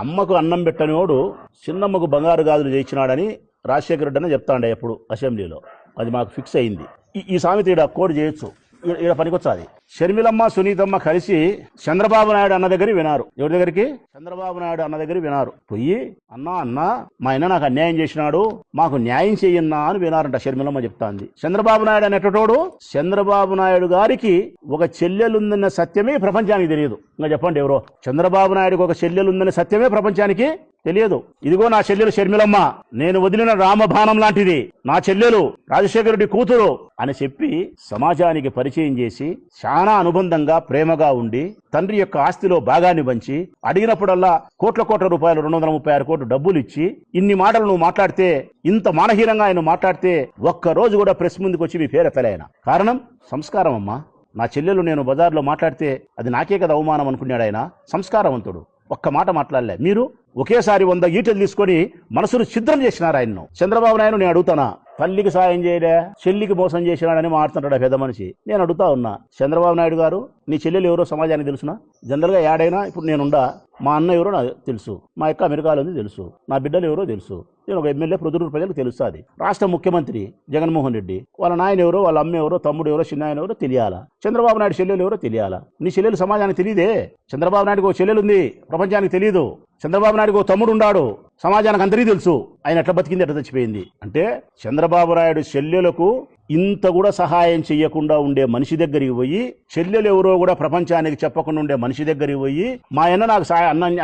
అమ్మకు అన్నం పెట్టనివాడు చిన్నమ్మకు బంగారు గాజులు చేయించినాడని రాజశేఖర రెడ్డి అని చెప్తాండే ఎప్పుడు అసెంబ్లీలో. అది మాకు ఫిక్స్ అయింది. ఈ సామెత ఈడ కోడ్ చేయొచ్చు, ఈడ పనికొచ్చాది. షర్మిలమ్మ సునీతమ్మ కలిసి చంద్రబాబు నాయుడు అన్న దగ్గర వినారు. ఎవరి దగ్గరికి? చంద్రబాబు నాయుడు అన్న దగ్గర వినారు. పోయి అన్నా మా ఆయన నాకు అన్యాయం చేసినాడు, మాకు న్యాయం చెయ్యన్నా అని వినారంట. షర్మిలమ్మ చెప్తాంది. చంద్రబాబు నాయుడు అనేటోడు చంద్రబాబు నాయుడు గారికి ఒక చెల్లెలుందన్న సత్యమే ప్రపంచానికి తెలియదు. ఇంకా చెప్పండి ఎవరో? చంద్రబాబు నాయుడుకి ఒక చెల్లెలుందన్న సత్యమే ప్రపంచానికి తెలియదు. ఇదిగో నా చెల్లెలు షర్మిలమ్మ, నేను వదిలిన రామబాణం లాంటిది, నా చెల్లెలు రాజశేఖర రెడ్డి కూతురు అని చెప్పి సమాజానికి పరిచయం చేసి చాలా అనుబంధంగా ప్రేమగా ఉండి తండ్రి యొక్క ఆస్తిలో భాగాన్ని పంచి అడిగినప్పుడల్లా కోట్ల రూపాయలు 236 కోట్లు డబ్బులు ఇచ్చి ఇన్ని మాటలు నువ్వు మాట్లాడితే, ఇంత మానహీనంగా ఆయన మాట్లాడితే ఒక్క రోజు కూడా ప్రెస్ ముందుకు వచ్చి మీ పేరెత్తలే ఆయన. కారణం సంస్కారం అమ్మా. నా చెల్లెలు నేను బజార్లో మాట్లాడితే అది నాకే కదా అవమానం అనుకున్నాడు ఆయన. సంస్కారవంతుడు. ఒక్క మాట మాట్లాడలే. మీరు ఒకేసారి 100 ఈటలు తీసుకొని మనసును ఛిద్రం చేసినారు ఆయన్ను. చంద్రబాబు నాయుడు నేను అడుగుతానా, తల్లికి సాయం చేయలే, చెల్లికి మోసం చేసినాడని మాట్లాడుతున్నాడు పెద్ద మనిషి. నేను అడుగుతా ఉన్నా, చంద్రబాబు నాయుడు గారు నీ చెల్లెలు ఎవరో సమాజానికి తెలుసునా? జనరల్గా యాడైనా ఇప్పుడు నేనుండా, మా అన్న ఎవరో నాకు తెలుసు, మా యొక్క అమెరికాలో ఉంది తెలుసు, నా బిడ్డలు ఎవరో తెలుసు, నేను ఒక ఎమ్మెల్యే ప్రొద్దుటూరు ప్రజలకు తెలుస్తుంది. రాష్ట్ర ముఖ్యమంత్రి జగన్మోహన్ రెడ్డి వాళ్ళ నాయన ఎవరో, వాళ్ళ అమ్మ ఎవరో, తమ్ముడు ఎవరో, చిన్న ఆయన ఎవరో తెలియాలా? చంద్రబాబు నాయుడు చెల్లెలు ఎవరో తెలియాలా? నీ చెల్లెలు సమాజానికి తెలియదే. చంద్రబాబు నాయుడుకి ఒక చెల్లెలు ఉంది, ప్రపంచానికి తెలియదు. చంద్రబాబు నాయుడుకి ఒక తమ్ముడు ఉన్నాడు, సమాజానికి అందరికీ తెలుసు. ఆయన ఎట్లా బతికింది, ఎట్లా చచ్చిపోయింది అంటే చంద్రబాబు నాయుడు చెల్లెలకు ఇంత కూడా సహాయం చెయ్యకుండా ఉండే మనిషి దగ్గరికి పోయి, చెల్లెలు ఎవరో కూడా ప్రపంచానికి చెప్పకుండా ఉండే మనిషి దగ్గరికి పోయి, మా అన్న నాకు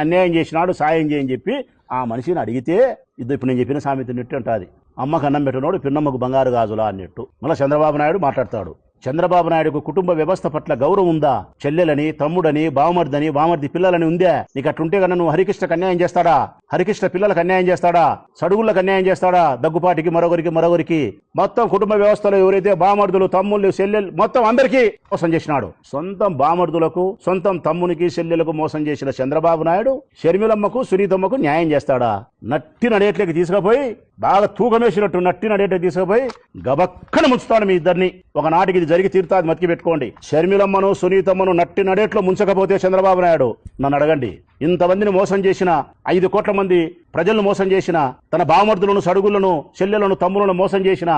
అన్యాయం చేసినాడు సాయం చేయని చెప్పి ఆ మనిషిని అడిగితే ఇప్పుడు నేను చెప్పిన సామెత నెట్టు అంటాది. అమ్మకు అన్నం పెట్టినోడు పిన్నమ్మకు బంగారు గాజులా అన్నట్టు. మళ్ళీ చంద్రబాబు నాయుడు మాట్లాడతాడు. చంద్రబాబు నాయుడుకు కుటుంబ వ్యవస్థ పట్ల గౌరవం ఉందా? చెల్లెలని, తమ్ముడని, బావమర్దని, బామర్ది పిల్లలని ఉందే? నీకు అట్లుంటే కన్నా నువ్వు హరికృష్ణకు అన్యాయం చేస్తాడా? హరికృష్ణ పిల్లలకు అన్యాయం చేస్తాడా? సడుగుళ్ళకు అన్యాయం చేస్తాడా? దగ్గుపాటికి మరొకరికి మొత్తం కుటుంబ వ్యవస్థలో ఎవరైతే బామర్దులు, తమ్ముళ్ళు, చెల్లెలు మొత్తం అందరికీ మోసం చేసినాడు. సొంతం బామర్దులకు, సొంతం తమ్మునికి, చెల్లెలకు మోసం చేసిన చంద్రబాబు నాయుడు షర్మిలమ్మకు, సునీతమ్మకు న్యాయం చేస్తాడా? నట్టి నడేట్లకి తీసుకుపోయి, బాగా తూకమేసినట్టు నట్టి నడేట్లకి తీసుకుపోయి గబక్కన ముంచుతాడు మీ ఇద్దరిని. ఒకనాటికి ఇది జరిగి తీరుతాది, మతికి పెట్టుకోండి. షర్మిలమ్మను, సునీతమ్మను నట్టి నడేట్లో ముంచకపోతే చంద్రబాబు నాయుడు నన్ను అడగండి. ఇంతమందిని మోసం చేసిన, 5 కోట్ల మంది ప్రజలను మోసం చేసిన, తన బావమర్దులను, సడుగులను, చెల్లెలను, తమ్ములను మోసం చేసిన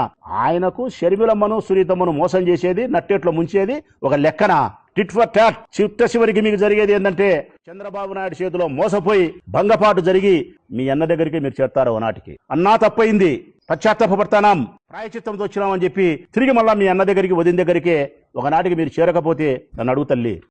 ఆయనకు షర్మిలమ్మను, సునీతమ్మను మోసం చేసేది, నట్టేట్లో ముంచేది ఒక లెక్కన? Tit for tat. చిట్ట చివరికి మీకు జరిగేది ఏంటంటే చంద్రబాబు నాయుడు చేతిలో మోసపోయి భంగపాటు జరిగి మీ అన్న దగ్గరికి మీరు చేస్తారు. నాటికి అన్నా తప్పయింది, పశ్చాత్తాపడతానాం, ప్రాయచిత్తంతో వచ్చినామని చెప్పి తిరిగి మళ్ళా మీ అన్న దగ్గరికి, వదిన దగ్గరికే ఒకనాటికి మీరు చేరకపోతే నన్ను అడుగు తల్లి.